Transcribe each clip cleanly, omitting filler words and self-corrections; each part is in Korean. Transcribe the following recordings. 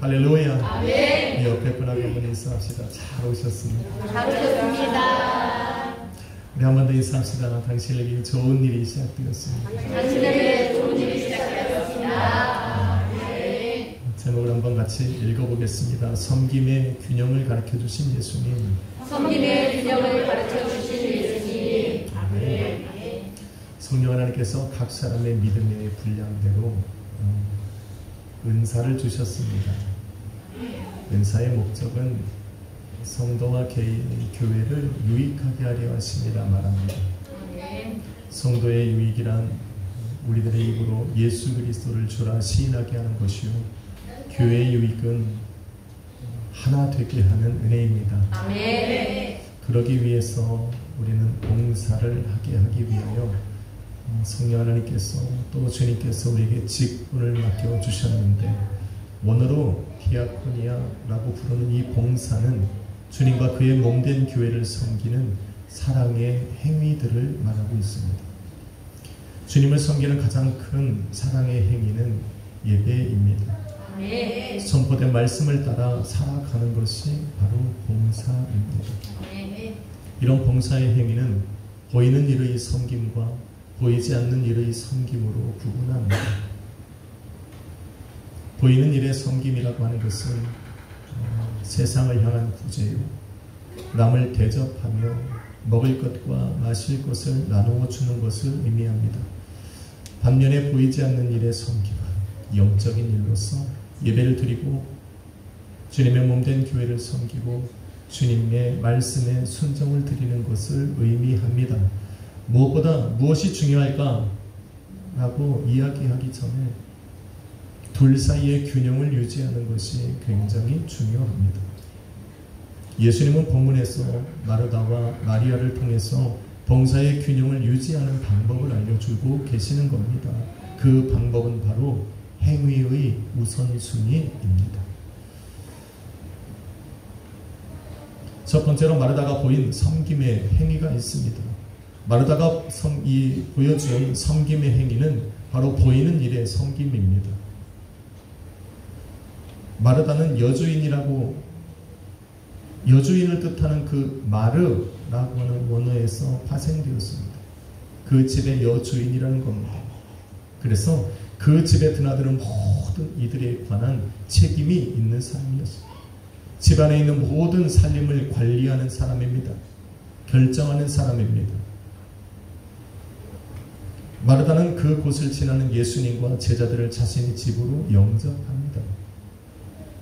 할렐루야. 아멘. 옆에 분하고 한번 인사합시다. 잘 오셨습니다. 잘 오셨습니다. 우리 한 번 더 인사합시다. 당신에게 좋은 일이 시작되었습니다. 당신에게 좋은 일이 시작되었습니다. 제목을 한번 같이 읽어보겠습니다. 섬김의 균형을 가르쳐주신 예수님. 섬김의 균형을 가르쳐주신 예수님. 아멘. 성령 하나님께서 각 사람의 믿음의 분량대로 은사를 주셨습니다. 은사의 목적은 성도와 개인, 교회를 유익하게 하려 하심이라 말합니다. 성도의 유익이란 우리들의 입으로 예수 그리스도를 주라 시인하게 하는 것이요, 교회의 유익은 하나 되게 하는 은혜입니다. 아멘. 그러기 위해서 우리는 봉사를 하기 위하여 성령 하나님께서 또 주님께서 우리에게 직분을 맡겨주셨는데, 원어로 디아코니아라고 부르는 이 봉사는 주님과 그의 몸된 교회를 섬기는 사랑의 행위들을 말하고 있습니다. 주님을 섬기는 가장 큰 사랑의 행위는 예배입니다. 아멘. 선포된 말씀을 따라 살아가는 것이 바로 봉사입니다. 아멘. 이런 봉사의 행위는 보이는 일의 섬김과 보이지 않는 일의 섬김으로 구분합니다. 보이는 일의 섬김이라고 하는 것은 세상을 향한 구제요, 남을 대접하며 먹을 것과 마실 것을 나누어 주는 것을 의미합니다. 반면에 보이지 않는 일의 섬김은 영적인 일로서 예배를 드리고 주님의 몸된 교회를 섬기고 주님의 말씀에 순종을 드리는 것을 의미합니다. 무엇보다 무엇이 중요할까? 라고 이야기하기 전에 둘 사이의 균형을 유지하는 것이 굉장히 중요합니다. 예수님은 본문에서 마르다와 마리아를 통해서 봉사의 균형을 유지하는 방법을 알려주고 계시는 겁니다. 그 방법은 바로 행위의 우선순위입니다. 첫 번째로 마르다가 보인 섬김의 행위가 있습니다. 마르다가 보여준 섬김의 행위는 바로 보이는 일의 섬김입니다. 마르다는 여주인을 뜻하는 그 마르라고 하는 원어에서 파생되었습니다. 그 집의 여주인이라는 겁니다. 그래서 그 집에 드나드는 모든 이들에 관한 책임이 있는 사람이었습니다. 집안에 있는 모든 살림을 관리하는 사람입니다. 결정하는 사람입니다. 마르다는 그 곳을 지나는 예수님과 제자들을 자신의 집으로 영접합니다.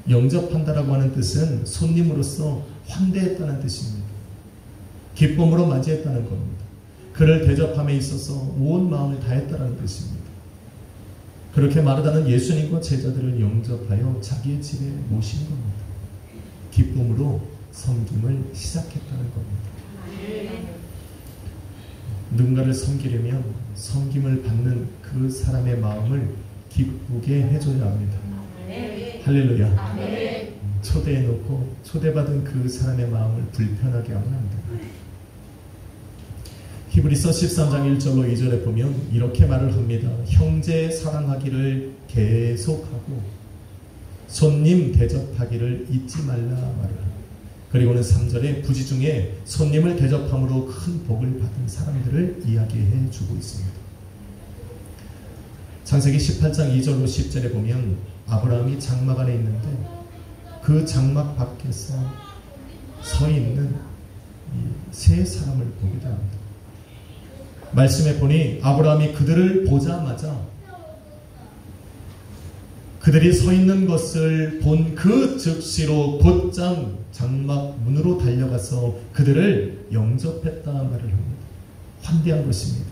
영접한다라고 하는 뜻은 손님으로서 환대했다는 뜻입니다. 기쁨으로 맞이했다는 겁니다. 그를 대접함에 있어서 온 마음을 다했다는 뜻입니다. 그렇게 마르다는 예수님과 제자들을 영접하여 자기의 집에 모신 겁니다. 기쁨으로 섬김을 시작했다는 겁니다. 누군가를 섬기려면 섬김을 받는 그 사람의 마음을 기쁘게 해줘야 합니다. 할렐루야. 아멘. 초대해놓고 초대받은 그 사람의 마음을 불편하게 하면 안 됩니다. 히브리서 13장 1절로 2절에 보면 이렇게 말을 합니다. 형제 사랑하기를 계속하고 손님 대접하기를 잊지 말라 말을 합니다. 그리고는 3절에 부지 중에 손님을 대접함으로 큰 복을 받은 사람들을 이야기해 주고 있습니다. 창세기 18장 2절로 10절에 보면 아브라함이 장막 안에 있는데 그 장막 밖에서 서 있는 세 사람을 보게 됩니다. 말씀해 보니 아브라함이 그들을 보자마자 그들이 서 있는 것을 본 그 즉시로 곧장 장막 문으로 달려가서 그들을 영접했다 말을 합니다. 환대한 것입니다.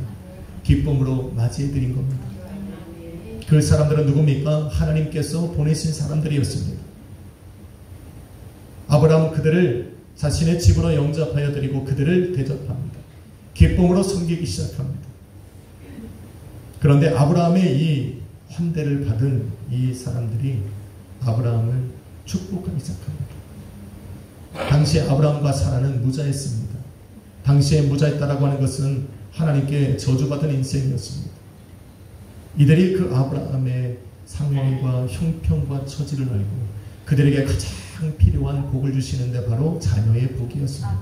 기쁨으로 맞이해드린 겁니다. 그 사람들은 누굽니까? 하나님께서 보내신 사람들이었습니다. 아브라함은 그들을 자신의 집으로 영접하여 드리고 그들을 대접합니다. 기쁨으로 섬기기 시작합니다. 그런데 아브라함의 이 환대를 받은 이 사람들이 아브라함을 축복하기 시작합니다. 당시 아브라함과 사라는 무자했습니다. 당시에 무자했다라고 하는 것은 하나님께 저주받은 인생이었습니다. 이들이 그 아브라함의 상황과 형편과 처지를 알고 그들에게 가장 필요한 복을 주시는데 바로 자녀의 복이었습니다.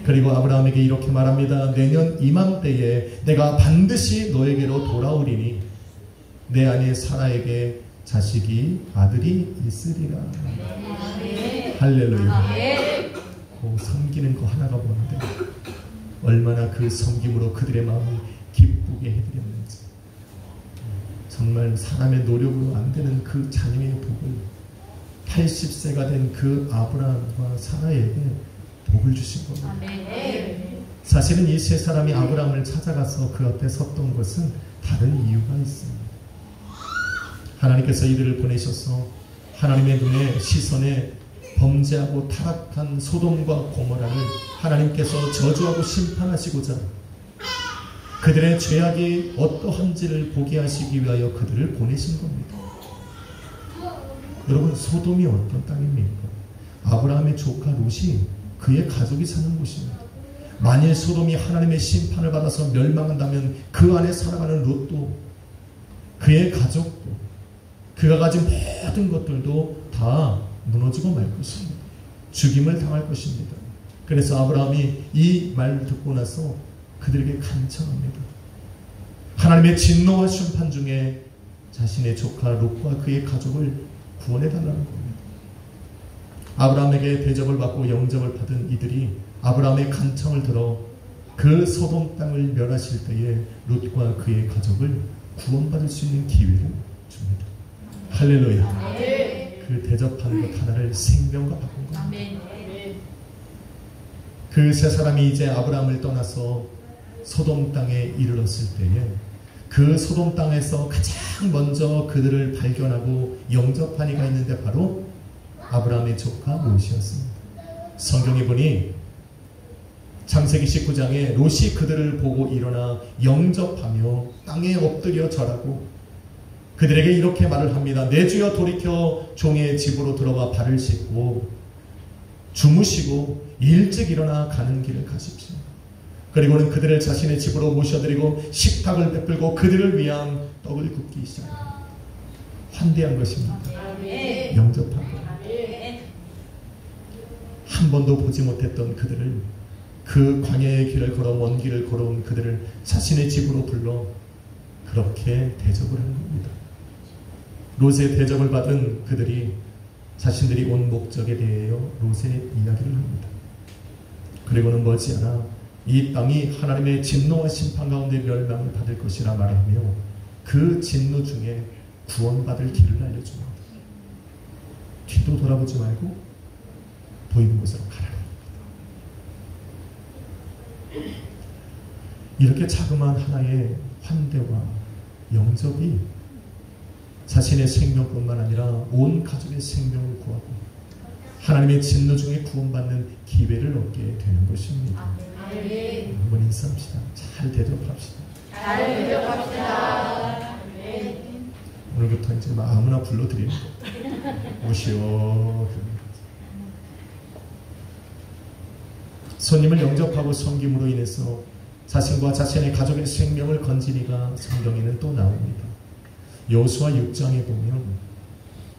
그리고 아브라함에게 이렇게 말합니다. 내년 이맘때에 내가 반드시 너에게로 돌아오리니 내 아내 사라에게 자식이 아들이 있으리라. 할렐루야. 그 섬기는 거 하나가 보는데 얼마나 그 섬김으로 그들의 마음을 기쁘게 해드렸는지. 정말 사람의 노력으로 안 되는 그 자녀의 복을 80세가 된 그 아브라함과 사라에게 복을 주신 겁니다. 사실은 이 세 사람이 아브라함을 찾아가서 그 앞에 섰던 것은 다른 이유가 있습니다. 하나님께서 이들을 보내셔서 하나님의 눈에 시선에 범죄하고 타락한 소돔과 고모라를 하나님께서 저주하고 심판하시고자 그들의 죄악이 어떠한지를 보게 하시기 위하여 그들을 보내신 겁니다. 여러분, 소돔이 어떤 땅입니까? 아브라함의 조카 롯이 그의 가족이 사는 곳입니다. 만일 소돔이 하나님의 심판을 받아서 멸망한다면 그 안에 살아가는 롯도 그의 가족도 그가 가진 모든 것들도 다 무너지고 말 것입니다. 죽임을 당할 것입니다. 그래서 아브라함이 이 말을 듣고 나서 그들에게 간청합니다. 하나님의 진노와 심판 중에 자신의 조카 롯과 그의 가족을 구원해달라는 겁니다. 아브라함에게 대접을 받고 영접을 받은 이들이 아브라함의 간청을 들어 그 소돔 땅을 멸하실 때에 롯과 그의 가족을 구원받을 수 있는 기회를 줍니다. 할렐루야. 그 대접한 것 하나를 생명과 바꾼 겁니다. 그 세 사람이 이제 아브라함을 떠나서 소돔 땅에 이르렀을 때에 그 소돔 땅에서 가장 먼저 그들을 발견하고 영접한 이가 있는데 바로 아브라함의 조카 롯이었습니다. 성경에 보니 창세기 19장에 롯이 그들을 보고 일어나 영접하며 땅에 엎드려 절하고 그들에게 이렇게 말을 합니다. 내 주여 돌이켜 종의 집으로 들어와 발을 씻고 주무시고 일찍 일어나 가는 길을 가십시오. 그리고는 그들을 자신의 집으로 모셔드리고 식탁을 베풀고 그들을 위한 떡을 굽기 시작합니다. 환대한 것입니다. 영접한 것. 한 번도 보지 못했던 그들을, 그 광야의 길을 걸어 먼 길을 걸어온 그들을 자신의 집으로 불러 그렇게 대접을 하는 겁니다. 롯의 대접을 받은 그들이 자신들이 온 목적에 대하여 롯의 이야기를 합니다. 그리고는 머지않아 이 땅이 하나님의 진노와 심판 가운데 멸망을 받을 것이라 말하며 그 진노 중에 구원받을 길을 알려줍니다. 뒤도 돌아보지 말고 보이는 곳으로 가라. 이렇게 자그마한 하나의 환대와 영접이 자신의 생명뿐만 아니라 온 가족의 생명을 구하고 하나님의 진노 중에 구원받는 기회를 얻게 되는 것입니다. 한번 인사합시다. 잘 대접합시다. 잘 대접합시다. 오늘부터 이제 아무나 불러드리는 거. 오시오. 손님을 영접하고 섬김으로 인해서 자신과 자신의 가족의 생명을 건진 이가 성경에는 또 나옵니다. 여호수아 6장에 보면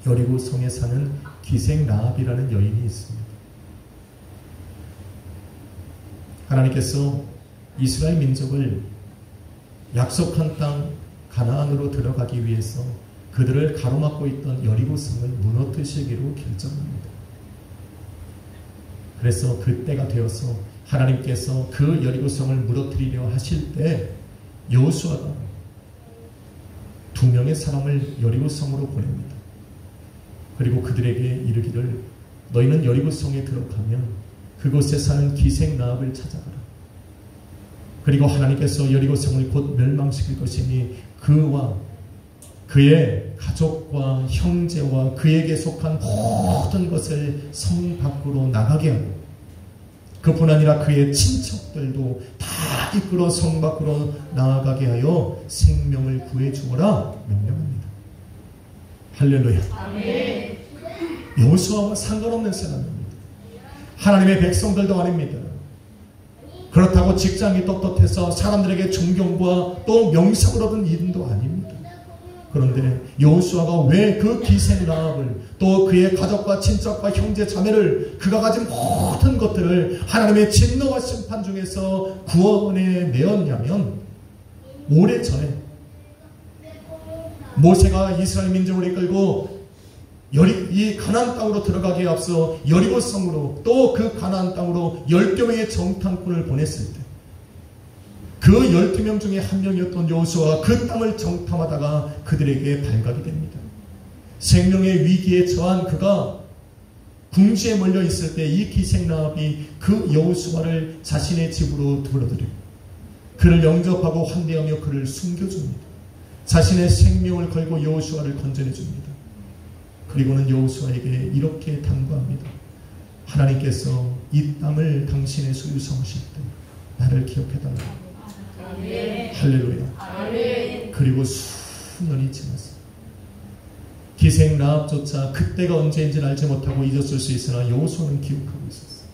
여리고 성에 사는 기생 라합이라는 여인이 있습니다. 하나님께서 이스라엘 민족을 약속한 땅 가나안으로 들어가기 위해서 그들을 가로막고 있던 여리고 성을 무너뜨리시기로 결정합니다. 그래서 그때가 되어서 하나님께서 그 여리고 성을 무너뜨리려 하실 때 여호수아가 2명의 사람을 여리고 성으로 보냅니다. 그리고 그들에게 이르기를 너희는 여리고 성에 들어가면 그곳에 사는 기생 라합을 찾아가라. 그리고 하나님께서 여리고 성을 곧 멸망시킬 것이니 그와 그의 가족과 형제와 그에게 속한 모든 것을 성 밖으로 나가게 하고 그뿐 아니라 그의 친척들도 다 이끌어 성 밖으로 나아가게 하여 생명을 구해주어라 명령합니다. 할렐루야. 아멘. 여호수아와 상관없는 사람입니다. 하나님의 백성들도 아닙니다. 그렇다고 직장이 떳떳해서 사람들에게 존경과 또 명성을 얻은 일도 아닙니다. 그런데 여호수아가 왜 그 기생 라합을 또 그의 가족과 친척과 형제 자매를 그가 가진 모든 것들을 하나님의 진노와 심판 중에서 구원해 내었냐면 오래전에 모세가 이스라엘 민족을 이끌고 이 가나안 땅으로 들어가기에 앞서 여리고 성으로 또 그 가나안 땅으로 12명의 정탐꾼을 보냈을 때 그 12명 중에 한 명이었던 여호수아가 그 땅을 정탐하다가 그들에게 발각이 됩니다. 생명의 위기에 처한 그가 궁지에 몰려 있을 때 이 기생 라합이 그 여호수아를 자신의 집으로 불러들여 그를 영접하고 환대하며 그를 숨겨줍니다. 자신의 생명을 걸고 여호수아를 건져내줍니다. 그리고는 여호수아에게 이렇게 당부합니다. 하나님께서 이 땅을 당신의 소유 삼으실 때 나를 기억해달라. 할렐루야. 그리고 수년이 지났어요. 기생 라합조차 그때가 언제인지는 알지 못하고 잊었을 수 있으나 여호수아는 기억하고 있었어요.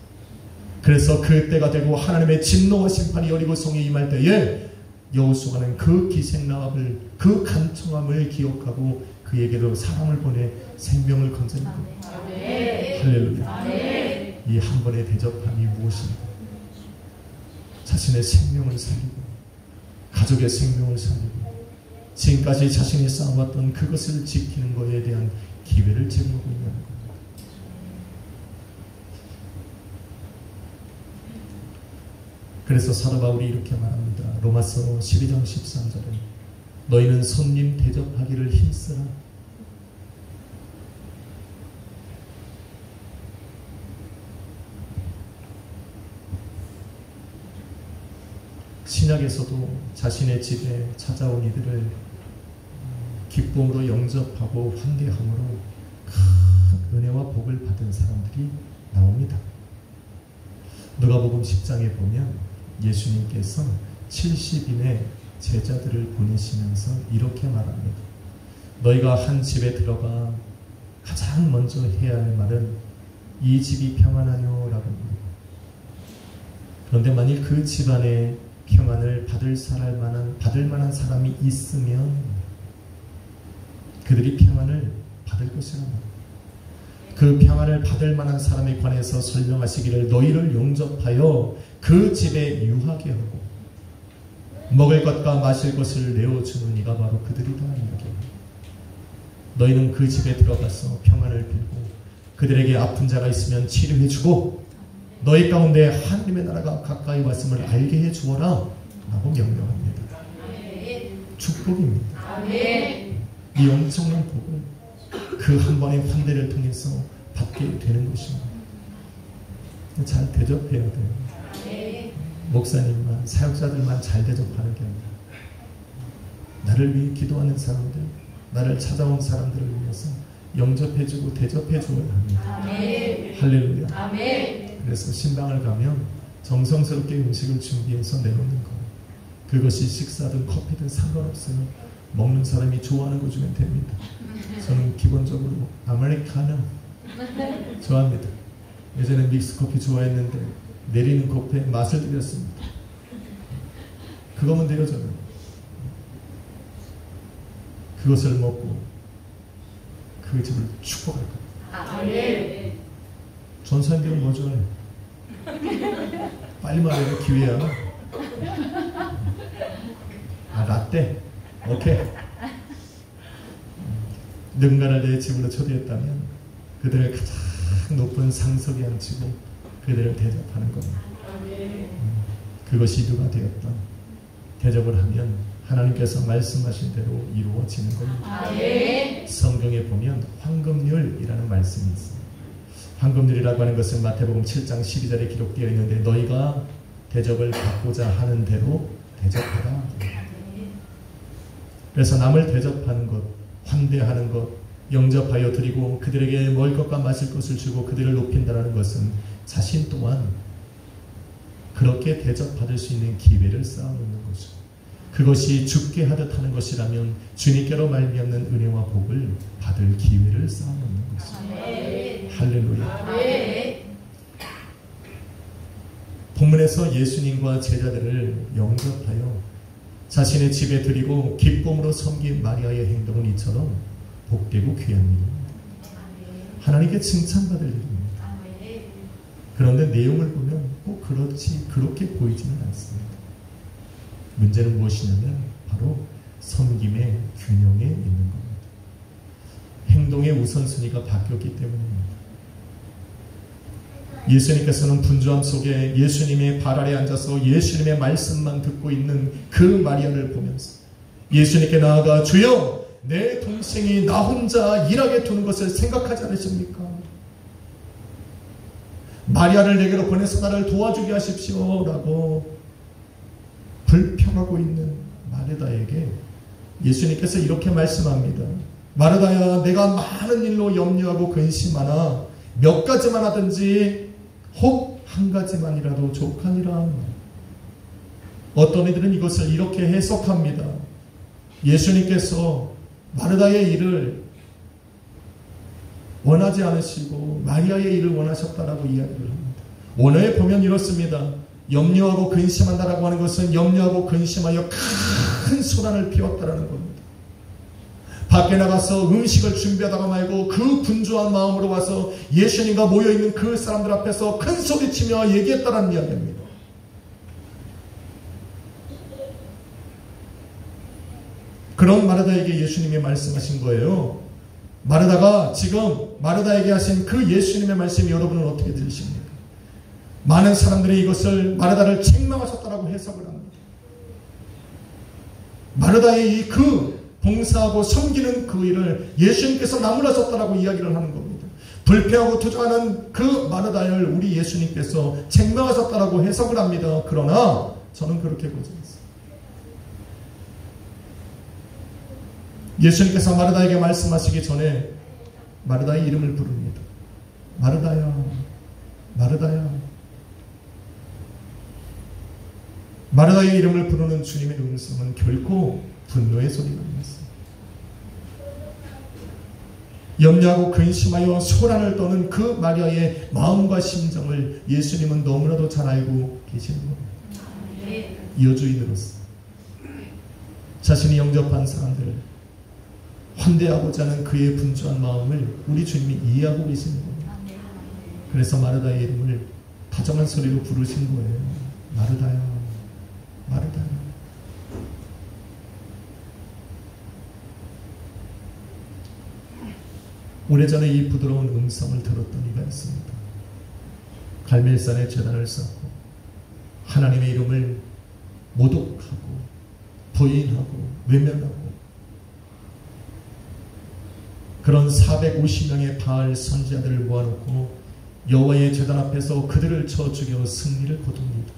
그래서 그때가 되고 하나님의 진노와 심판이 여리고성에 임할 때에 여호수아는 그 기생 라합을 그 간청함을 기억하고 그에게로 사람을 보내 생명을 건져낸 겁니다. 할렐루야. 이 한 번의 대접함이 무엇입니까? 자신의 생명을 살리고 가족의 생명을 살리고 지금까지 자신이 쌓아왔던 그것을 지키는 것에 대한 기회를 제공하고 있는 겁니다. 그래서 사도 바울이 이렇게 말합니다. 로마서 12장 13절에 너희는 손님 대접하기를 힘쓰라. 신약에서도 자신의 집에 찾아온 이들을 기쁨으로 영접하고 환대함으로 큰 은혜와 복을 받은 사람들이 나옵니다. 누가복음 10장에 보면 예수님께서 70인의 제자들을 보내시면서 이렇게 말합니다. 너희가 한 집에 들어가 가장 먼저 해야 할 말은 이 집이 평안하뇨 라고 합니다. 그런데 만일 그 집안에 평안을 받을 만한 사람이 있으면 그들이 평안을 받을 것이라고 합니다. 그 평안을 받을 만한 사람에 관해서 설명하시기를 너희를 용접하여 그 집에 유하게 하고 먹을 것과 마실 것을 내어주는 이가 바로 그들이다. 이렇게 너희는 그 집에 들어가서 평안을 빌고 그들에게 아픈 자가 있으면 치료해주고 너희 가운데 하나님의 나라가 가까이 왔음을 알게 해주어라 라고 명령합니다. 축복입니다. 이 엄청난 복을 그 한 번의 환대를 통해서 받게 되는 것입니다. 잘 대접해야 돼요. 목사님만 사역자들만 잘 대접하는 게 아니라 나를 위해 기도하는 사람들, 나를 찾아온 사람들을 위해서 영접해주고 대접해줘야 합니다. 할렐루야. 그래서 신방을 가면 정성스럽게 음식을 준비해서 내놓는 거예요. 그것이 식사든 커피든 상관없어요. 먹는 사람이 좋아하는 거 주면 됩니다. 저는 기본적으로 아메리카노 좋아합니다. 예전에 믹스커피 좋아했는데 내리는 커피에 맛을 들였습니다. 그거면 돼요. 저는 그것을 먹고 그 집을 축복할 겁니다. 전사님들은 뭐 좋아해? 빨리 말해요. 기회야. 라떼? 오케이. 능가를 내 집으로 초대했다면 그들을 가장 높은 상석에 앉히고 그들을 대접하는 겁니다. 그것이 누가 되었던 대접을 하면 하나님께서 말씀하신 대로 이루어지는 겁니다. 성경에 보면 황금률이라는 말씀이 있습니다. 황금률이라고 하는 것은 마태복음 7장 12절에 기록되어 있는데 너희가 대접을 받고자 하는 대로 대접하라. 그래서 남을 대접하는 것, 환대하는 것, 영접하여 드리고 그들에게 먹을 것과 마실 것을 주고 그들을 높인다는 것은 자신 또한 그렇게 대접받을 수 있는 기회를 쌓아놓는 것이죠. 그것이 죽게 하듯 하는 것이라면 주님께로 말미암는 은혜와 복을 받을 기회를 쌓아놓는 것입니다. 할렐루야. 본문에서 예수님과 제자들을 영접하여 자신의 집에 드리고 기쁨으로 섬긴 마리아의 행동은 이처럼 복되고 귀한 일입니다. 하나님께 칭찬받을 일입니다. 그런데 내용을 보면 꼭 그렇게 보이지는 않습니다. 문제는 무엇이냐면 바로 섬김의 균형에 있는 겁니다. 행동의 우선순위가 바뀌었기 때문입니다. 예수님께서는 분주함 속에 예수님의 발 아래 앉아서 예수님의 말씀만 듣고 있는 그 마리아를 보면서 예수님께 나아가 주여 내 동생이 나 혼자 일하게 두는 것을 생각하지 않으십니까? 마리아를 내게로 보내서 나를 도와주게 하십시오 라고 불평하고 있는 마르다에게 예수님께서 이렇게 말씀합니다. 마르다야, 내가 많은 일로 염려하고 근심하나 몇 가지만 하든지 혹 한 가지만이라도 족하니라. 어떤 이들은 이것을 이렇게 해석합니다. 예수님께서 마르다의 일을 원하지 않으시고 마리아의 일을 원하셨다라고 이야기를 합니다. 원어에 보면 이렇습니다. 염려하고 근심한다라고 하는 것은 염려하고 근심하여 큰 소란을 피웠다라는 겁니다. 밖에 나가서 음식을 준비하다가 말고 그 분주한 마음으로 와서 예수님과 모여있는 그 사람들 앞에서 큰 소리치며 얘기했다라는 이야기입니다. 그런 마르다에게 예수님이 말씀하신 거예요. 마르다가 지금 마르다에게 하신 그 예수님의 말씀이 여러분은 어떻게 들으십니까? 많은 사람들이 이것을 마르다를 책망하셨다라고 해석을 합니다. 마르다의 이 그 봉사하고 섬기는 그 일을 예수님께서 나무라셨다라고 이야기를 하는 겁니다. 불평하고 투정하는 그 마르다를 우리 예수님께서 책망하셨다라고 해석을 합니다. 그러나 저는 그렇게 보지 않습니다. 예수님께서 마르다에게 말씀하시기 전에 마르다의 이름을 부릅니다. 마르다야, 마르다야. 마르다의 이름을 부르는 주님의 음성은 결코 분노의 소리가 아니었습니다. 염려하고 근심하여 소란을 떠는 그 마리아의 마음과 심정을 예수님은 너무나도 잘 알고 계시는 겁니다. 여주인으로서 자신이 영접한 사람들을 환대하고자 하는 그의 분주한 마음을 우리 주님이 이해하고 계시는 겁니다. 그래서 마르다의 이름을 다정한 소리로 부르신 거예요. 마르다야, 마르다야. 오래전에 이 부드러운 음성을 들었던 이가 있습니다. 갈멜산에 제단을 쌓고 하나님의 이름을 모독하고 부인하고 외면하고 그런 450명의 바알 선지자들을 모아놓고 여호와의 제단 앞에서 그들을 쳐 죽여 승리를 거둡니다.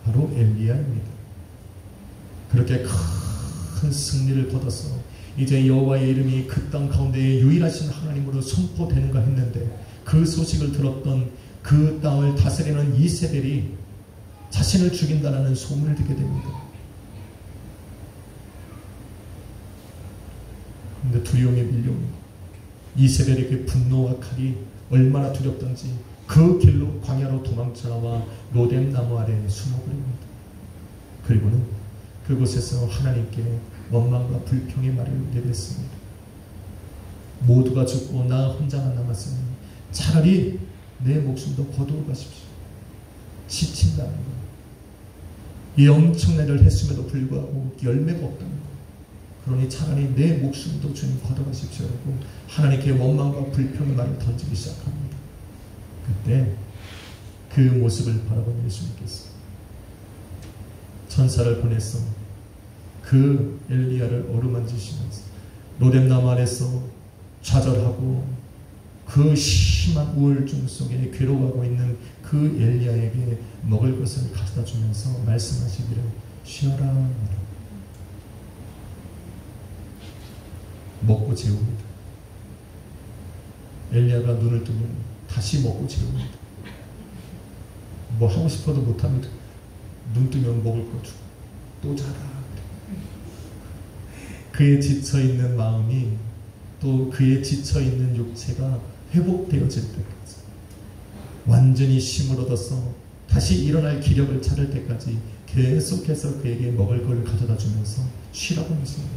바로 엘리야입니다. 그렇게 큰 승리를 거둬서 이제 여호와의 이름이 그 땅 가운데에 유일하신 하나님으로 선포되는가 했는데 그 소식을 들었던 그 땅을 다스리는 이세벨이 자신을 죽인다는 소문을 듣게 됩니다. 그런데 두려움에 밀려옵니다. 이세벨에게 분노와 칼이 얼마나 두렵던지 그 길로 광야로 도망쳐 나와 로뎀 나무 아래 숨어버립니다. 그리고는 그곳에서 하나님께 원망과 불평의 말을 내뱉습니다. 모두가 죽고 나 혼자만 남았으니 차라리 내 목숨도 거두어 가십시오. 지친다는 것. 이 엄청난 일을 했음에도 불구하고 열매가 없다는 것. 그러니 차라리 내 목숨도 주님 거둬가십시오 하고 하나님께 원망과 불평의 말을 던지기 시작합니다. 그때 그 모습을 바라본 예수님께서 천사를 보내서 그 엘리야를 어루만지시면서 로뎀나무 아래서 좌절하고 그 심한 우울증 속에 괴로워하고 있는 그 엘리야에게 먹을 것을 가져다 주면서 말씀하시기를 쉬어라. 먹고 재웁니다. 엘리야가 눈을 뜨면 다시 먹고 재웁니다. 뭐 하고 싶어도 못하면 눈 뜨면 먹을 거 주고 또 자라. 그의 지쳐있는 마음이 또 그의 지쳐있는 육체가 회복되어질 때까지 완전히 힘을 얻어서 다시 일어날 기력을 찾을 때까지 계속해서 그에게 먹을 걸 가져다 주면서 쉬라고 하십니다.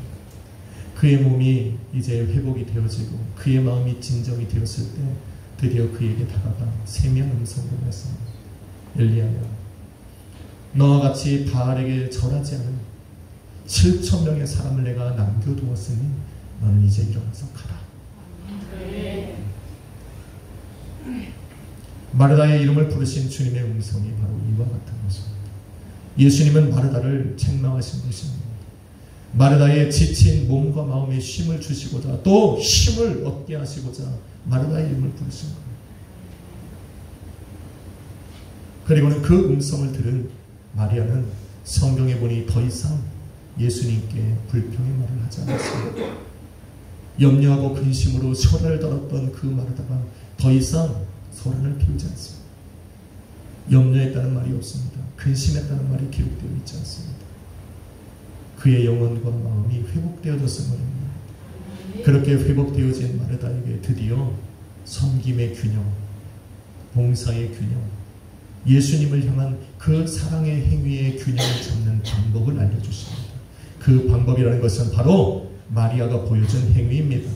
그의 몸이 이제 회복이 되어지고 그의 마음이 진정이 되었을 때 드디어 그에게 다가가 세미한 음성으로 말씀합니다. 엘리야야, 너와 같이 바알에게 절하지 않은 7,000명의 사람을 내가 남겨두었으니 너는 이제 일어나서 가라. 마르다의 이름을 부르신 주님의 음성이 바로 이와 같은 것입니다. 예수님은 마르다를 책망하신 것입니다. 마르다의 지친 몸과 마음에 쉼을 주시고자 또 힘을 얻게 하시고자 마르다의 이름을 부르신 거예요. 그리고는 그 음성을 들은 마리아는 성경에 보니 더 이상 예수님께 불평의 말을 하지 않았습니다. 염려하고 근심으로 소란을 떨었던 그 마르다가 더 이상 소란을 피우지 않습니다. 염려했다는 말이 없습니다. 근심했다는 말이 기록되어 있지 않습니다. 그의 영혼과 마음이 회복되어졌음입니다. 그렇게 회복되어진 마르다에게 드디어 섬김의 균형, 봉사의 균형, 예수님을 향한 그 사랑의 행위의 균형을 잡는 방법을 알려주십니다. 그 방법이라는 것은 바로 마리아가 보여준 행위입니다.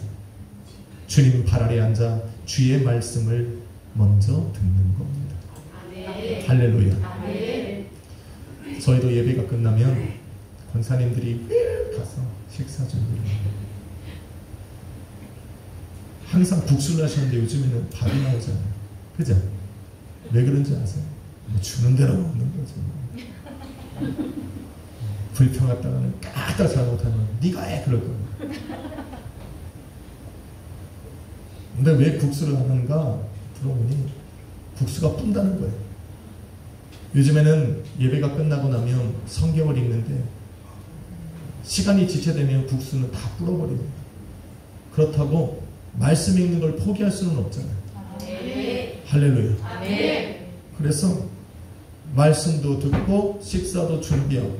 주님 발 아래 앉아 주의 말씀을 먼저 듣는 겁니다. 아멘. 할렐루야. 아멘. 저희도 예배가 끝나면 권사님들이 가서 식사 준비를 합니다. 항상 국수를 하셨는데 요즘에는 밥이 나오잖아요. 그죠? 왜 그런지 아세요? 뭐 주는 대로 먹는 거죠. 불평했다가는 까딱 잘못하면 네가 해 그럴 거예요. 근데 왜 국수를 하는가 들어보니 국수가 뿜다는 거예요. 요즘에는 예배가 끝나고 나면 성경을 읽는데 시간이 지체되면 국수는 다 불어버립니다. 그렇다고 말씀 읽는 걸 포기할 수는 없잖아요. 아멘. 할렐루야. 아멘. 그래서 말씀도 듣고 식사도 준비하고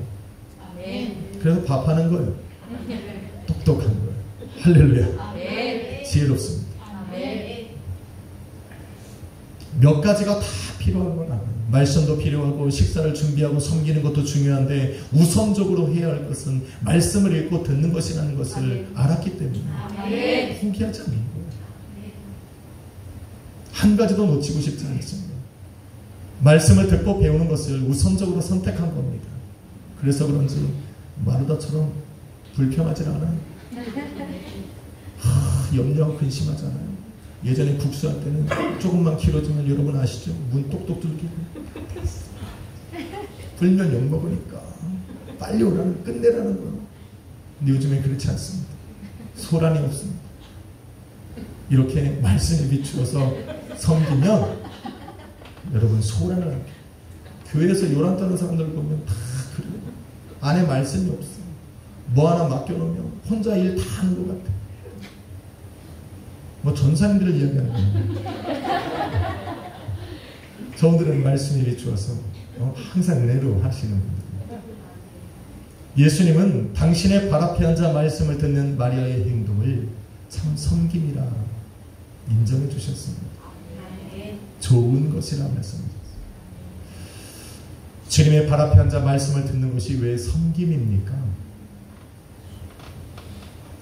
아멘. 그래서 밥하는 거예요. 똑똑한 거예요. 할렐루야. 아멘. 지혜롭습니다. 아멘. 몇 가지가 다 필요한 건 아니에요. 말씀도 필요하고 식사를 준비하고 섬기는 것도 중요한데 우선적으로 해야 할 것은 말씀을 읽고 듣는 것이라는 것을 아멘. 알았기 때문에 아멘. 포기하지 않는 거예요. 한 가지도 놓치고 싶지 않습니다. 말씀을 듣고 배우는 것을 우선적으로 선택한 겁니다. 그래서 그런지 마르다처럼 불평하지 않아요. 염려하고 근심하잖아요. 예전에 국수할 때는 조금만 길어지면 여러분 아시죠? 문 똑똑 뚫기고 불면 욕먹으니까 빨리 오라는 끝내라는 거예요. 근데 요즘엔 그렇지 않습니다. 소란이 없습니다. 이렇게 말씀에 비추어서 섬기면 여러분 소란을 합니다. 교회에서 요란 떠는 사람들 보면 다 그래요. 안에 말씀이 없어요. 뭐 하나 맡겨놓으면 혼자 일 다 하는 것 같아요. 뭐 전사님들을 이야기하는 거예요. 저분들은 말씀에 비추어서 항상 은혜로 하시는 분들. 예수님은 당신의 발 앞에 앉아 말씀을 듣는 마리아의 행동을 참 섬김이라 인정해 주셨습니다. 좋은 것이라 말씀하셨습니다. 주님의 발 앞에 앉아 말씀을 듣는 것이 왜 섬김입니까?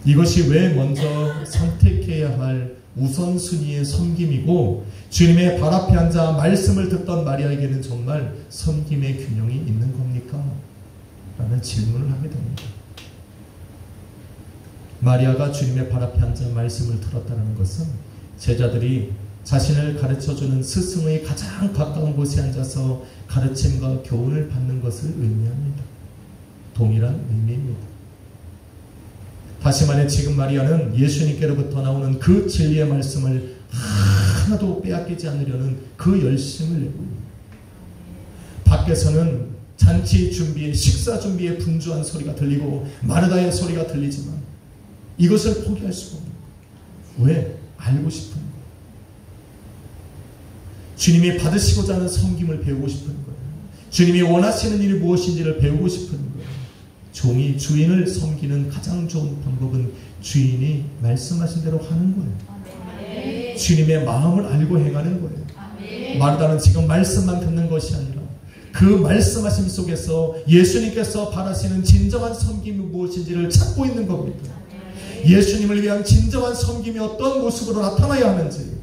이것이 왜 먼저 선택해야 할 우선순위의 섬김이고 주님의 발 앞에 앉아 말씀을 듣던 마리아에게는 정말 섬김의 균형이 있는 겁니까? 라는 질문을 하게 됩니다. 마리아가 주님의 발 앞에 앉아 말씀을 들었다는 것은 제자들이 자신을 가르쳐주는 스승의 가장 가까운 곳에 앉아서 가르침과 교훈을 받는 것을 의미합니다. 동일한 의미입니다. 다시 말해 지금 마리아는 예수님께로부터 나오는 그 진리의 말씀을 하나도 빼앗기지 않으려는 그 열심을 내고 있습니다. 밖에서는 잔치 준비에 식사 준비에 분주한 소리가 들리고 마르다의 소리가 들리지만 이것을 포기할 수가 없는 거예요. 왜? 알고 싶은 거예요. 주님이 받으시고자 하는 섬김을 배우고 싶은 거예요. 주님이 원하시는 일이 무엇인지를 배우고 싶은 거예요. 종이 주인을 섬기는 가장 좋은 방법은 주인이 말씀하신 대로 하는 거예요. 주님의 마음을 알고 행하는 거예요. 마르다는 지금 말씀만 듣는 것이 아니라 그 말씀하심 속에서 예수님께서 바라시는 진정한 섬김이 무엇인지를 찾고 있는 겁니다. 예수님을 위한 진정한 섬김이 어떤 모습으로 나타나야 하는지,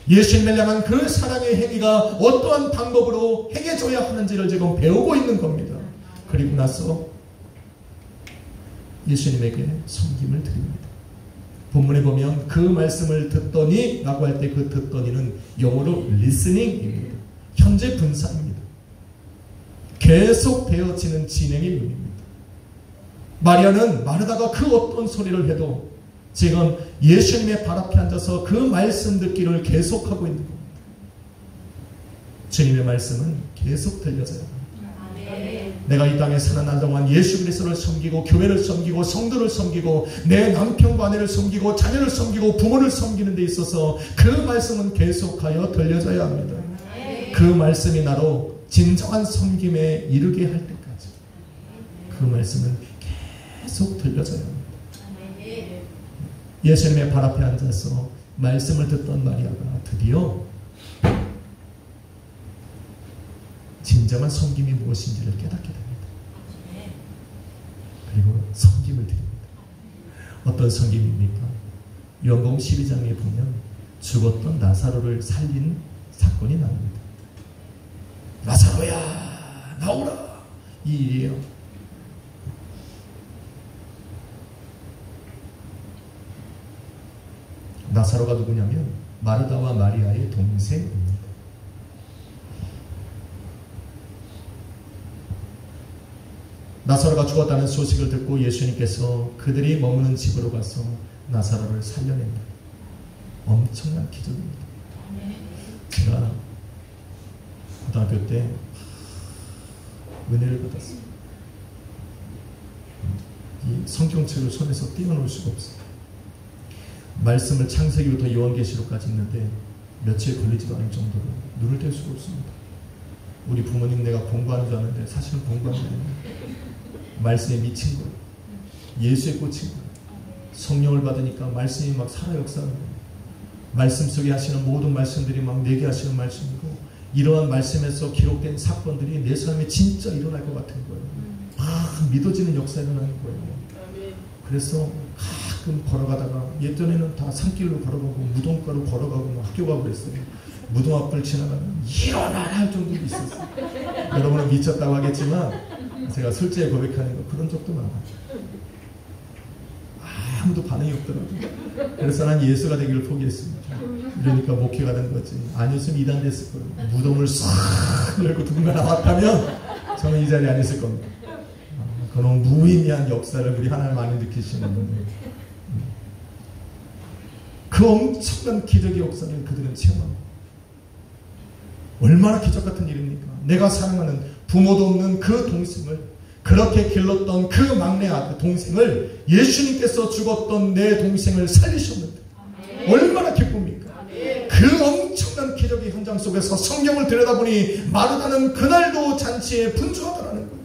예수님을 향한 그 사랑의 행위가 어떠한 방법으로 행해져야 하는지를 지금 배우고 있는 겁니다. 그리고 나서 예수님에게 섬김을 드립니다. 본문에 보면 그 말씀을 듣더니 라고 할 때 그 듣더니는 영어로 listening입니다. 현재 분사입니다. 계속 되어지는 진행의 의미입니다. 마리아는 마르다가 그 어떤 소리를 해도 지금 예수님의 발 앞에 앉아서 그 말씀 듣기를 계속하고 있는 겁니다. 주님의 말씀은 계속 들려져야 합니다. 내가 이 땅에 사는 날 동안 예수 그리스도를 섬기고 교회를 섬기고 성도를 섬기고 내 남편과 아내를 섬기고 자녀를 섬기고 부모를 섬기는 데 있어서 그 말씀은 계속하여 들려져야 합니다. 그 말씀이 나로 진정한 섬김에 이르게 할 때까지 그 말씀은 계속 들려져야 합니다. 예수님의 발 앞에 앉아서 말씀을 듣던 마리아가 드디어 진정한 섬김이 무엇인지를 깨닫게 됩니다. 그리고 섬김을 드립니다. 어떤 섬김입니까? 요한복음 12장에 보면 죽었던 나사로를 살린 사건이 나옵니다. 나사로야 나오라, 이 일이에요. 나사로가 누구냐면 마르다와 마리아의 동생입니다. 나사로가 죽었다는 소식을 듣고 예수님께서 그들이 머무는 집으로 가서 나사로를 살려냅니다. 엄청난 기적입니다. 제가 고등학교 때 은혜를 받았어요. 이 성경책을 손에서 떼어놓을 수가 없어요. 말씀을 창세기부터 요한계시록까지 있는데 며칠 걸리지도 않을 정도로 눈을 뗄 수가 없습니다. 우리 부모님 내가 공부하는 줄 아는데 사실은 공부하는 게 아니에요. 말씀에 미친 거예요. 예수에 꽂힌 거예요. 성령을 받으니까 말씀이 막 살아 역사하는 거예요. 말씀 속에 하시는 모든 말씀들이 막 내게 하시는 말씀이고, 이러한 말씀에서 기록된 사건들이 내 삶에 진짜 일어날 것 같은 거예요. 막 믿어지는 역사가 일어나는 거예요. 그래서 가끔 걸어가다가, 예전에는 다 산길로 걸어가고 무덤가로 걸어가고 학교 가고 그랬어요. 무덤 앞을 지나가면 일어나라 할 정도로 있었어요. 여러분은 미쳤다고 하겠지만 제가 솔직히 고백하는 거 그런 적도 많아요. 아무도 반응이 없더라고요. 그래서 난 예수가 되기를 포기했습니다. 그러니까 목회가 된 거지. 아니었으면 이단 됐을 거예요. 무덤을 싹 열고 누군가 나왔다면 저는 이 자리에 안 있을 겁니다. 그런 무의미한 역사를 우리 하나님 많이 느끼시는 분들, 그 엄청난 기적의 역사를 그들은 체험합니다. 얼마나 기적 같은 일입니까? 내가 사랑하는 부모도 없는 그 동생을, 그렇게 길렀던 그 막내 아들 동생을, 예수님께서 죽었던 내 동생을 살리셨는데 얼마나 기쁩니까? 그 엄청난 기적의 현장 속에서 성경을 들여다보니 마르다는 그날도 잔치에 분주하더라는 거예요.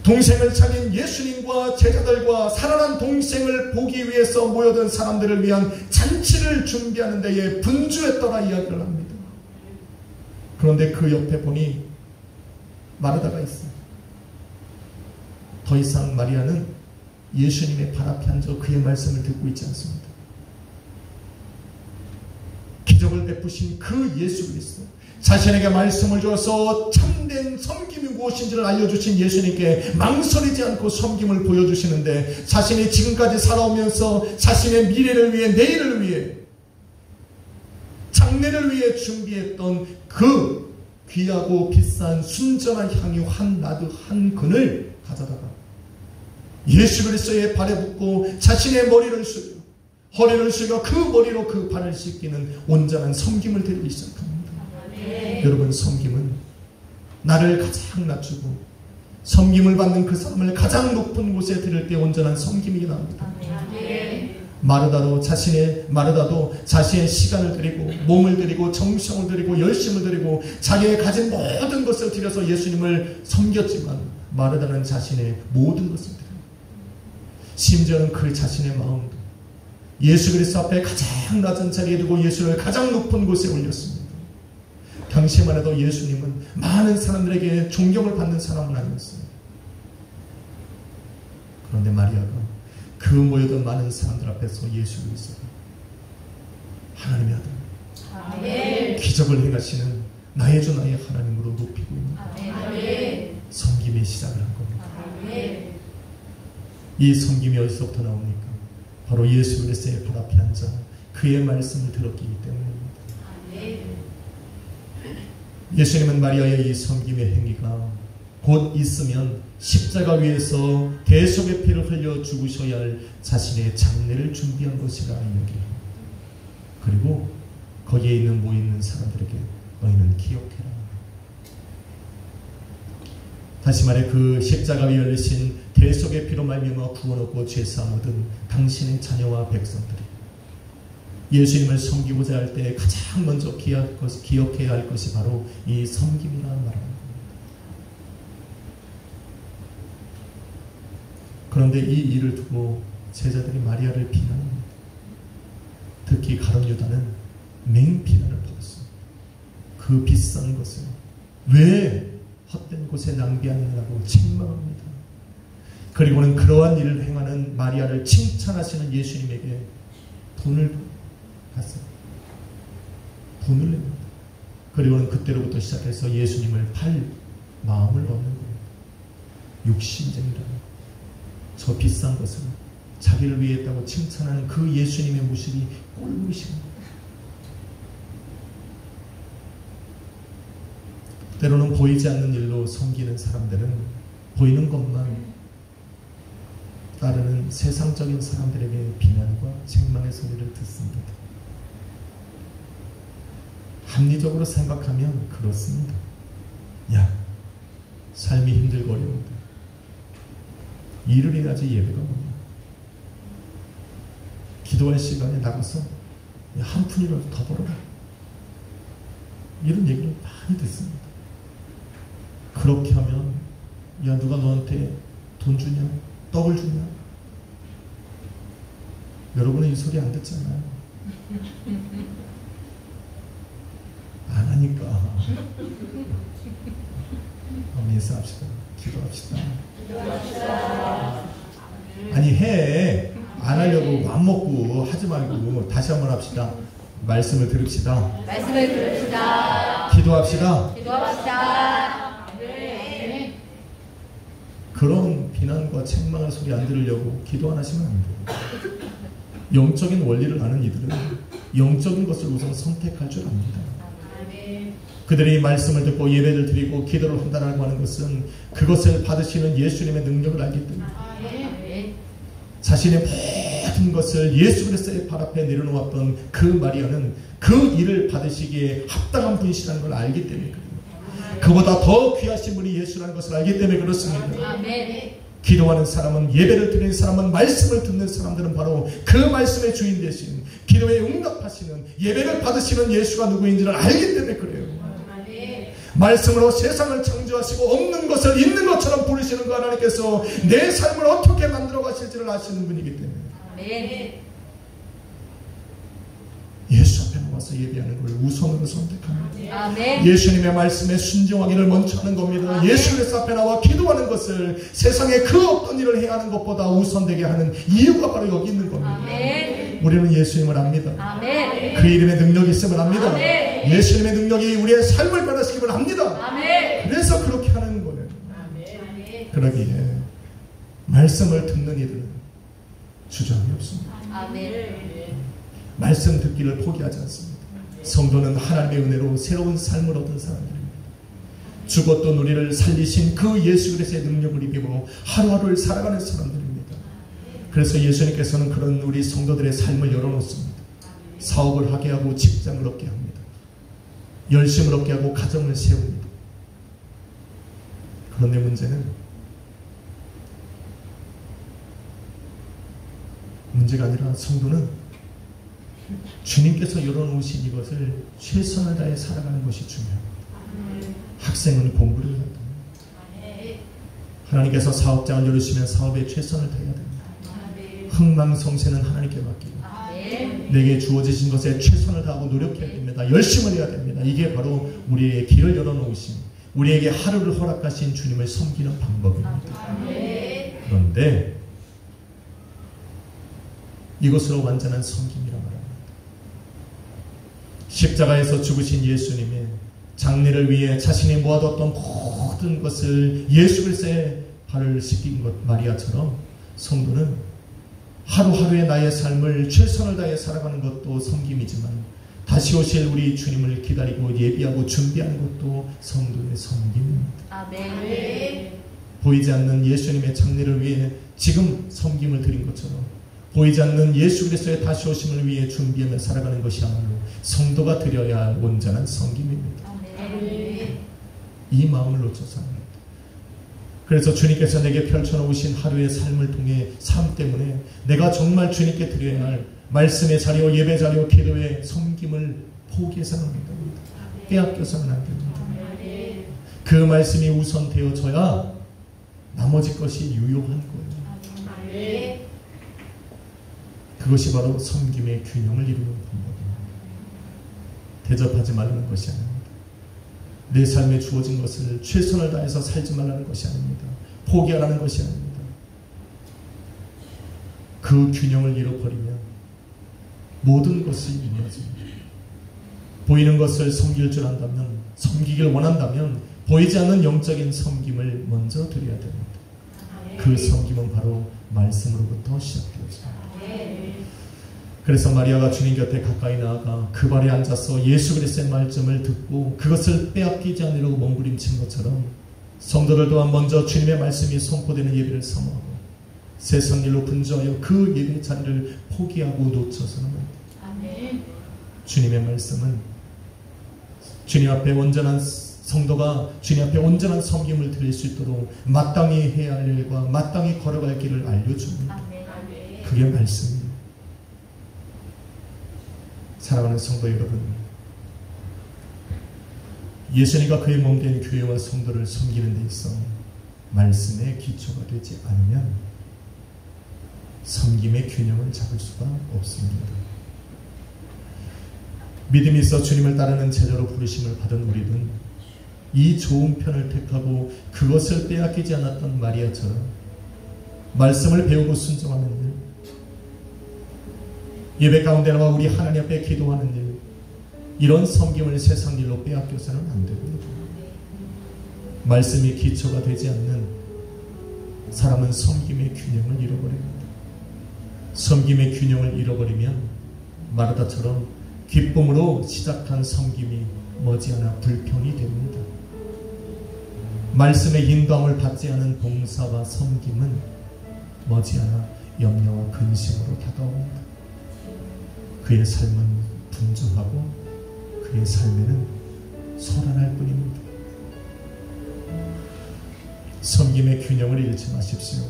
동생을 살린 예수님과 제자들과 살아난 동생을 보기 위해서 모여든 사람들을 위한 잔치를 준비하는 데에 분주했더라 이야기를 합니다. 그런데 그 옆에 보니 마르다가 있어요. 더 이상 마리아는 예수님의 발 앞에 앉아 그의 말씀을 듣고 있지 않습니다. 기적을 베푸신 그 예수 그리스도, 자신에게 말씀을 주어서 참된 섬김이 무엇인지를 알려주신 예수님께 망설이지 않고 섬김을 보여주시는데, 자신이 지금까지 살아오면서 자신의 미래를 위해, 내일을 위해, 장래를 위해 준비했던 그 귀하고 비싼 순전한 향유 한 나드 한 근을 가져다가 예수 그리스도의 발에 붓고 자신의 머리를 숙여, 허리를 숙여 그 머리로 그 발을 씻기는 온전한 섬김을 드리기 시작합니다. 여러분, 섬김은 나를 가장 낮추고 섬김을 받는 그 사람을 가장 높은 곳에 드릴 때 온전한 섬김이 나옵니다. 마르다도 자신의 시간을 드리고 몸을 드리고 정성을 드리고 열심을 드리고 자기의 가진 모든 것을 드려서 예수님을 섬겼지만, 마르다는 자신의 모든 것을 드립니다. 심지어는 그 자신의 마음도 예수 그리스도 앞에 가장 낮은 자리에 두고 예수를 가장 높은 곳에 올렸습니다. 당시만 해도 예수님은 많은 사람들에게 존경을 받는 사람은 아니었어요. 그런데 마리아가 그 모여든 많은 사람들 앞에서 예수 그리스도 하나님의 아들, 기적을 행하시는 나의 주 나의 하나님으로 높이고 있는 섬김의 시작을 한 겁니다. 이 섬김이 어디서부터 나옵니까? 바로 예수 그리스도의 발 앞에 앉아 그의 말씀을 들었기 때문입니다. 예수님은 마리아의 이 섬김의 행위가 곧 있으면 십자가 위에서 대속의 피를 흘려 죽으셔야 할 자신의 장례를 준비한 것이라 이야기합니다. 그리고 거기에 있는 모이는 사람들에게 너희는 기억해라. 다시 말해 그 십자가 위에 흘리신 대속의 피로 말미암아 구원 얻고 죄사함 얻은 당신의 자녀와 백성들이 예수님을 섬기고자 할 때 가장 먼저 기억해야 할 것이 바로 이 섬김이라는 말입니다. 그런데 이 일을 두고 제자들이 마리아를 비난합니다. 특히 가룟 유다는 맹비난을 받았어요. 그 비싼 것을 왜 헛된 곳에 낭비하느냐고 책망합니다. 그리고는 그러한 일을 행하는 마리아를 칭찬하시는 예수님에게 돈을 받습니다. 돈을 냅니다. 그리고는 그때로부터 시작해서 예수님을 팔 마음을 얻는 겁니다. 육신쟁이라는 저 비싼 것을 자기를 위해 했다고 칭찬하는 그 예수님의 모습이 꼴보기십니다. 때로는 보이지 않는 일로 섬기는 사람들은 보이는 것만 따르는 세상적인 사람들에게 비난과 책망의 소리를 듣습니다. 합리적으로 생각하면 그렇습니다. 야, 삶이 힘들고 어려운데 일을 해야지 예배가 뭐냐. 기도할 시간에 나가서 한 푼이라도 더 벌어라. 이런 얘기를 많이 듣습니다. 그렇게 하면 야 누가 너한테 돈 주냐? 떡을 주냐? 여러분은 이 소리 안 듣잖아요. 안 하니까. 인사합시다. 기도합시다. 아니 해. 안 하려고 맘 먹고 하지 말고 다시 한번 합시다. 말씀을 들읍시다. 말씀을 들읍시다. 기도합시다. 기도합시다. 그런 비난과 책망의 소리 안 들으려고 기도 안 하시면 안 돼요. 영적인 원리를 아는 이들은 영적인 것을 우선 선택할 줄 압니다. 그들이 말씀을 듣고 예배를 드리고 기도를 한다라고 하는 것은 그것을 받으시는 예수님의 능력을 알기 때문입니다. 자신의 모든 것을 예수 그리스도의 발 앞에 내려놓았던 그 마리아는 그 일을 받으시기에 합당한 분이시라는 걸 알기 때문에 그래요. 그보다 더 귀하신 분이 예수라는 것을 알기 때문에 그렇습니다. 기도하는 사람은, 예배를 드리는 사람은, 말씀을 듣는 사람들은 바로 그 말씀의 주인 되신, 기도에 응답하시는, 예배를 받으시는 예수가 누구인지를 알기 때문에 그래요. 말씀으로 세상을 창조하시고 없는 것을 있는 것처럼 부르시는 그 하나님께서 내 삶을 어떻게 만들어 가실지를 아시는 분이기 때문에 예수 앞에 나와서 예배하는 걸 우선으로 선택합니다. 예수님의 말씀에 순종하기를 먼저 하는 겁니다. 예수 그리스도 앞에 나와 기도하는 것을 세상에 그 어떤 일을 해야 하는 것보다 우선되게 하는 이유가 바로 여기 있는 겁니다. 우리는 예수님을 압니다. 그 이름의 능력이 있음을 압니다. 예수님의 능력이 우리의 삶을 변화시킴을 압니다. 그래서 그렇게 하는 거예요. 그러기에 말씀을 듣는 이들은 주저함이 없습니다. 말씀 듣기를 포기하지 않습니다. 성도는 하나님의 은혜로 새로운 삶을 얻은 사람들입니다. 죽었던 우리를 살리신 그 예수 그리스도의 능력을 입고 하루하루를 살아가는 사람들입니다. 그래서 예수님께서는 그런 우리 성도들의 삶을 열어놓습니다. 사업을 하게 하고 직장을 얻게 합니다. 열심을 얻게 하고 가정을 세웁니다. 그런데 문제가 아니라 성도는 주님께서 열어놓으신 이것을 최선을 다해 살아가는 것이 중요합니다. 학생은 공부를 해야 됩니다. 하나님께서 사업장을 열으시면 사업에 최선을 다해야 됩니다. 흥망성쇠는 하나님께 맡기고 내게 주어지신 것에 최선을 다하고 노력해야 됩니다. 열심을 해야 됩니다. 이게 바로 우리의 길을 열어놓으신, 우리에게 하루를 허락하신 주님을 섬기는 방법입니다. 그런데 이것으로 완전한 섬김이라 말합니다. 십자가에서 죽으신 예수님의 장례를 위해 자신이 모아뒀던 모든 것을 예수 그리스도의 발을 씻긴 것 마리아처럼 성도는 하루하루의 나의 삶을 최선을 다해 살아가는 것도 섬김이지만 다시 오실 우리 주님을 기다리고 예비하고 준비하는 것도 성도의 섬김입니다. 아멘. 보이지 않는 예수님의 장례를 위해 지금 섬김을 드린 것처럼 보이지 않는 예수 그리스도의 다시 오심을 위해 준비하며 살아가는 것이야말로 성도가 드려야 할 온전한 섬김입니다. 아멘. 이 마음을 놓쳐서 합니다. 그래서 주님께서 내게 펼쳐놓으신 하루의 삶을 통해 삶 때문에 내가 정말 주님께 드려야 할 말씀의 자리요 예배 자리요 기도의 섬김을 포기해서는 안 됩니다. 빼앗겨서는 안 됩니다. 그 말씀이 우선되어져야 나머지 것이 유효한 거예요. 그것이 바로 섬김의 균형을 이루는 방법입니다. 대접하지 말라는 것이 아닙니다. 내 삶에 주어진 것을 최선을 다해서 살지 말라는 것이 아닙니다. 포기하라는 것이 아닙니다. 그 균형을 잃어버리면 모든 것이 무너집니다. 보이는 것을 섬길 줄 안다면, 섬기길 원한다면 보이지 않는 영적인 섬김을 먼저 드려야 됩니다. 그 섬김은 바로 말씀으로부터 시작되어집니다. 그래서 마리아가 주님 곁에 가까이 나아가 그 발에 앉아서 예수 그리스도의 말씀을 듣고 그것을 빼앗기지 않으려고 몸부림친 것처럼 성도들 또한 먼저 주님의 말씀이 선포되는 예배를 사모하고 세상 일로 분주하여 그 예배 자리를 포기하고 놓쳐서는 안 됩니다. 주님의 말씀은 주님 앞에 온전한 성도가 주님 앞에 온전한 섬김을 드릴 수 있도록 마땅히 해야 할 일과 마땅히 걸어갈 길을 알려줍니다. 그게 말씀입니다. 사랑하는 성도 여러분, 예수님과 그의 몸된 교회와 성도를 섬기는 데 있어 말씀의 기초가 되지 않으면 섬김의 균형을 잡을 수가 없습니다. 믿음이 있어 주님을 따르는 제자로 부르심을 받은 우리는 이 좋은 편을 택하고 그것을 빼앗기지 않았던 마리아처럼 말씀을 배우고 순종하는 일, 예배 가운데 나와 우리 하나님 앞에 기도하는 일, 이런 섬김을 세상 일로 빼앗겨서는 안 됩니다. 말씀이 기초가 되지 않는 사람은 섬김의 균형을 잃어버립니다. 섬김의 균형을 잃어버리면 마르다처럼 기쁨으로 시작한 섬김이 머지않아 불평이 됩니다. 말씀의 인도함을 받지 않은 봉사와 섬김은 머지않아 염려와 근심으로 다가옵니다. 그의 삶은 분주하고 그의 삶에는 소란할 뿐입니다. 섬김의 균형을 잃지 마십시오.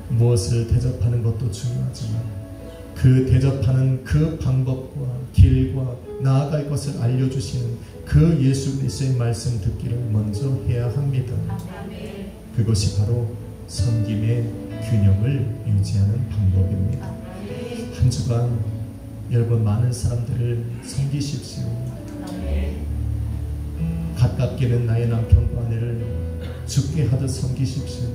무엇을 대접하는 것도 중요하지만 그 대접하는 그 방법과 길과 나아갈 것을 알려주시는 그 예수 그리스도의 말씀 듣기를 먼저 해야 합니다. 그것이 바로 섬김의 균형을 유지하는 방법입니다. 한 주간 여러분 많은 사람들을 섬기십시오. 가깝게는 나의 남편과 아내를 죽게 하듯 섬기십시오.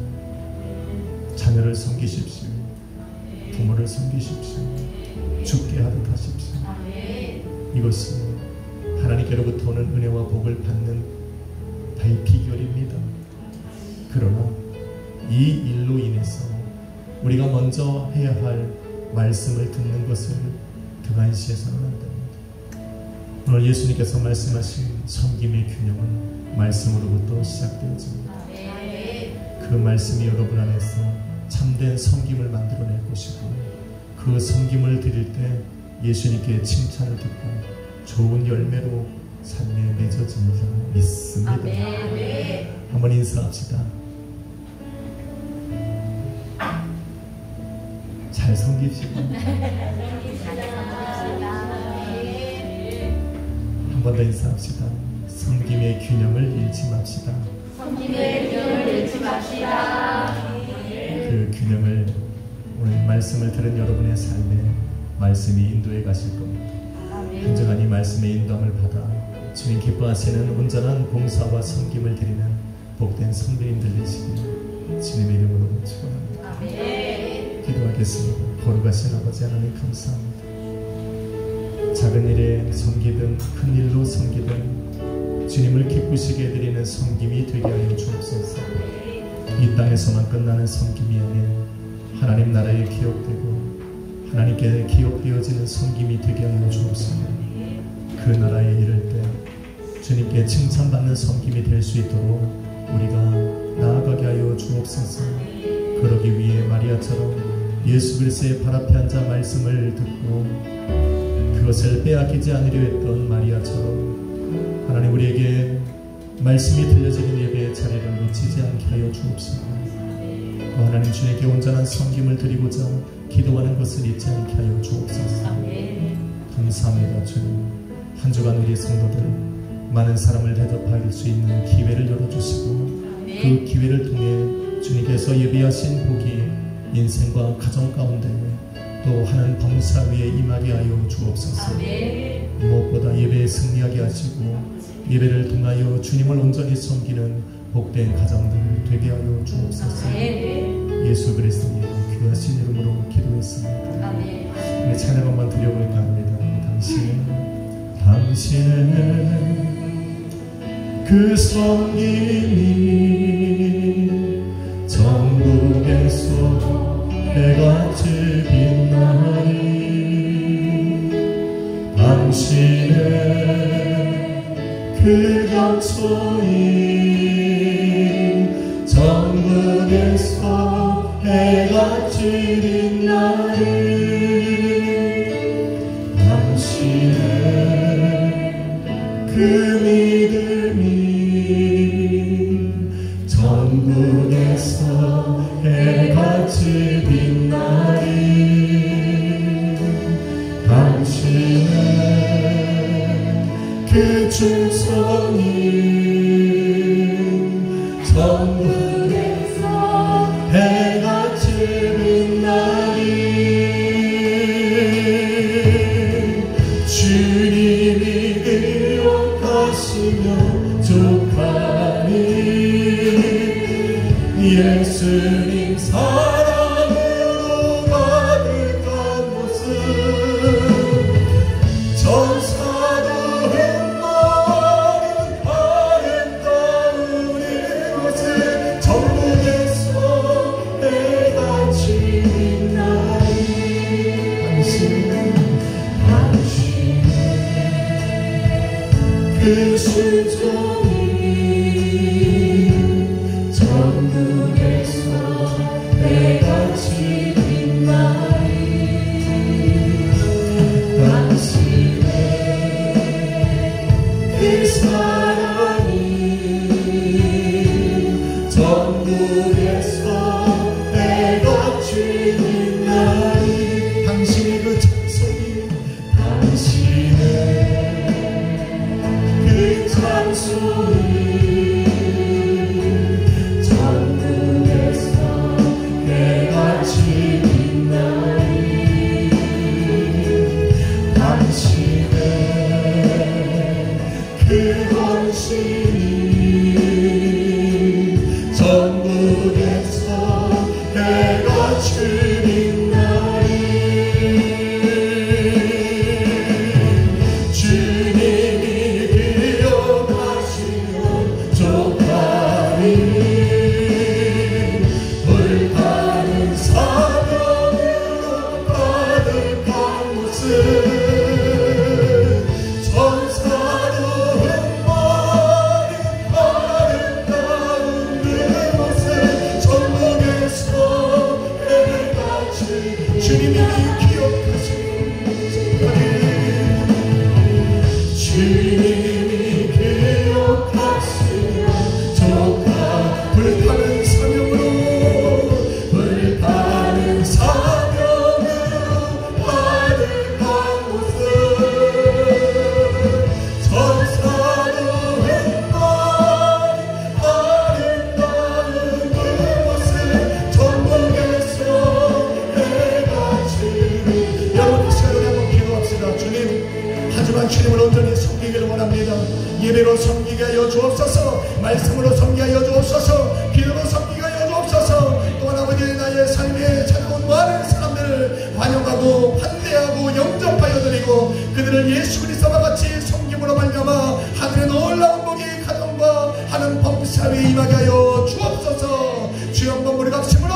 자녀를 섬기십시오. 부모를 섬기십시오. 죽게 하듯 하십시오. 이것은 하나님께로부터 오는 은혜와 복을 받는 바의 비결입니다. 그러나 이 일로 인해서 우리가 먼저 해야 할 말씀을 듣는 것을 등한시해서는 안 됩니다. 오늘 예수님께서 말씀하신 섬김의 균형은 말씀으로부터 시작되어집니다. 그 말씀이 여러분 안에서 참된 섬김을 만들어낼 것이고 그 섬김을 드릴 때 예수님께 칭찬을 듣고 좋은 열매로 삶에 맺어지는 줄 믿습니다. 한번 인사합시다. 잘 섬기시고 한 번 더 인사합시다. 섬김의 균형을 잃지 맙시다. 섬김의 균형을 잃지 맙시다. 그 균형을 오늘 말씀을 들은 여러분의 삶에 말씀이 인도해 가실 겁니다. 온전한 이 말씀의 인도함을 받아 주님 기뻐하시는 온전한 봉사와 섬김을 드리는 복된 선배님들 되시기를 주님의 이름으로 축원합니다. 기도하겠습니다. 거룩하신 아버지 하나님 감사합니다. 작은 일에 섬기든 큰 일로 섬기든 주님을 기쁘시게 드리는 섬김이 되게 하여 주옵소서. 이 땅에서만 끝나는 섬김이 아닌 하나님 나라에 기억되고 하나님께 기억되어지는 섬김이 되게 하여 주옵소서. 그 나라에 이를 때 주님께 칭찬받는 섬김이 될 수 있도록 우리가 나아가게 하여 주옵소서. 그러기 위해 마리아처럼 예수 그리스도의 발 앞에 앉아 말씀을 듣고 그것을 빼앗기지 않으려 했던 마리아처럼 하나님 우리에게 말씀이 들려지는 예배의 자리를 놓치지 않게 하여 주옵소서. 하나님 주님께 온전한 섬김을 드리고자 기도하는 것을 잊지 않게 하여 주옵소서. 감사합니다. 주님, 한 주간 우리 성도들 많은 사람을 대접할 수 있는 기회를 열어주시고 그 기회를 통해 주님께서 예비하신 복이 인생과 가정 가운데 또 하는 범사 위에 임하게 하여 주옵소서. 무엇보다 예배에 승리하게 하시고 예배를 통하여 주님을 온전히 섬기는 복된 가정들 되게 하여 주옵소서. 예수 그리스도의 귀하신 이름으로 기도했습니다. 우리 찬양 한번 드려볼까 합니다. 당신의 그 섬김이 전국에서 해같이 빛나니 당신의 그 영소이 전국에서 해같이 빛나니 당신의 그 믿음이 전국에서 해같이 빛나니 당신의 그 충성이 전국에서 해같이 빛나니 주님이 기억하시며 족하니 예수님 사랑으로 가득한 모습 전사도 흠모하는 아름다운 이곳을 전국에서 해같이 빛나니 당신의 그 순종이 전국에서 해같이 빛나니 당신의 그 사랑이 전국에서 해같이 빛나니 당신의 그 찬송이 당신의 그 찬송이 전국에서 해같이 빛나니 당신의 그 헌신이 전국에서 해같이 빛나니 주님이 기억하시며 족하니 불타는 사명으로 가득한 모습 전사도 흠모하는 하지만 주님을 온전히 섬기기를 원합니다. 예배로 섬기게 하여 주옵소서, 말씀으로 섬기게 하여 주옵소서, 기도로 섬기게 하여 주옵소서. 또한 아버지 나의 삶에 찾아온 많은 사람들을 환영하고 환대하고 영접하여 드리고 그들을 예수 그리스도와 같이 섬김으로 말미암아 하늘의 놀라운 복이 가정과 하는 범사위에 임하게 하여 주옵소서. 주여 한번 우리 박수로